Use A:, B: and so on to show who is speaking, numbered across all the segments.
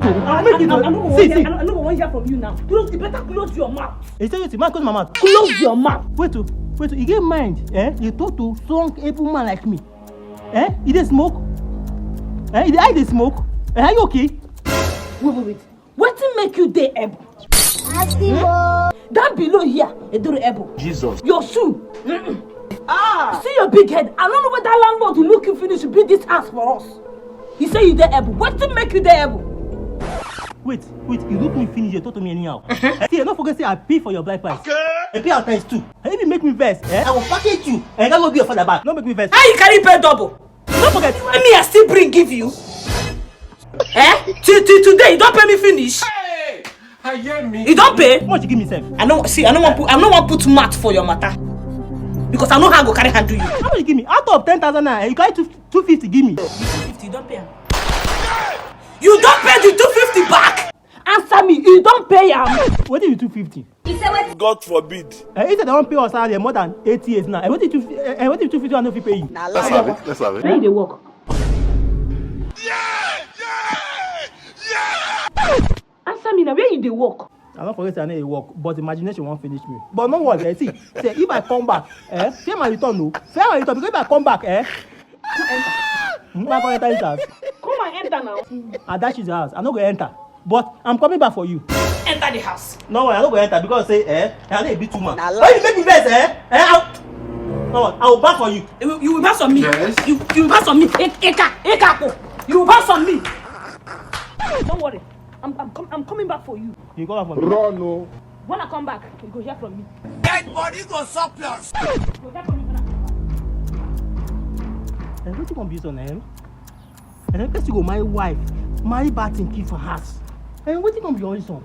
A: I'll make it. See.
B: I don't want to hear from you now. You better close your mouth.
A: Hey, seriously, man, close my mouth.
B: Close your mouth.
A: Wait, you get mind, eh? You talk to strong, able man like me. Eh? You dey smoke? Eh? I dey smoke? Eh? Are you okay?
B: Wait. What to make you dey able? That below here, a door able.
C: Jesus.
B: Your shoe. See your big head. I don't know whether landlord will look you finish to build this house for us. He say you dey able. What to make you dey able?
A: Wait, you look me finish, you talk to me anyhow. See, don't forget say I pay for your black price. Okay. I pay out times 2. And if you make me vex, I will package you. And that will be your father back. Don't make me vex.
B: How you carry pay double?
A: Don't forget.
B: When me I still bring give you. Till today you don't pay me finish.
C: Hey, I hear me.
B: You don't pay?
A: How much you give me, self?
B: I don't want put mouth for your matter. Because I know how I go carry handle you.
A: How much you give me? Out of 10,000 naira, you carry 250 give me.
B: 250, you don't pay him. You don't pay the 250 back. Answer me, you don't pay him.
A: What is you 250?
C: God forbid.
A: Instead I won't pay your salary more than 8 years now. What if 250 I no fit pay you?
C: Let's have it.
B: Where you dey work? Answer me now, where you dey work?
A: I don't forget say I need to work, but imagination won't finish me. But no worry, see, if I come back, fear my return, no. Fear my return, because if I come back, I'm going to enter this house.
B: Come and enter now.
A: And that is the house. I'm not going to enter. But I'm coming back for you.
B: Enter the house.
A: No worry, I'm not going to enter because say, I need a bit too much. Why you make me vex, I will back for you.
B: You will pass on me.
C: Yes.
B: You will pass on me. Eka. You will pass on me. Don't worry. I'm coming back for you.
A: You come back for me.
C: Run, no.
B: When I come back, you go hear from me.
C: Dead body go surplus.
B: You go hear from me when I come back.
A: What you going to be so now? And then first you go my wife, marry back and keep for house. And what you going to be your son?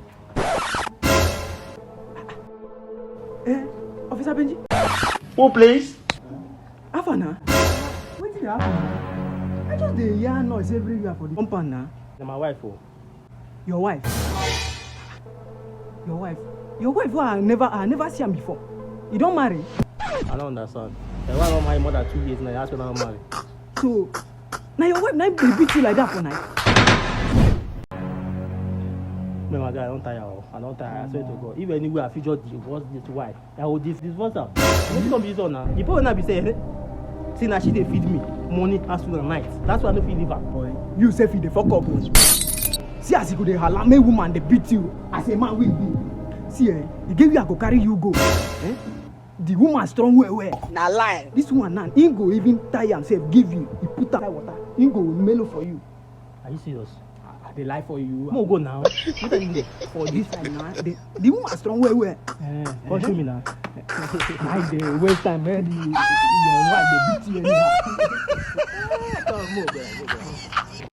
A: Officer Benji?
C: Who please?
A: Afana? What did happen? I just dey hear noise everywhere for the compound now. Na my wife, oh. Your wife? Your wife who I never see her before. You don't marry? I don't understand. The wife don't marry more than 2 years now. That's when I don't marry. So, now your wife now beat you like that for night? No, my guy, I don't tire. I swear to God. If anywhere I feel just divorce this wife, I will divorce her. What's gonna be so now? The people will be saying, see now she dey feed me morning, afternoon, and night. That's why I don't feel live her. Boy, you say feed the fuck up. See as you go dey halame woman dey beat you. As a man will be. See the game you I go carry you go. The woman strong well.
B: Na lie.
A: This one now, he go even tie himself, give you. He put her water. He go mellow for you. Are you serious? They lie for you. I'm go now. What are you there? For this time now, the woman strong well. Come show me now. I dey waste time, man. Your wife dey beat you anyhow. Come move,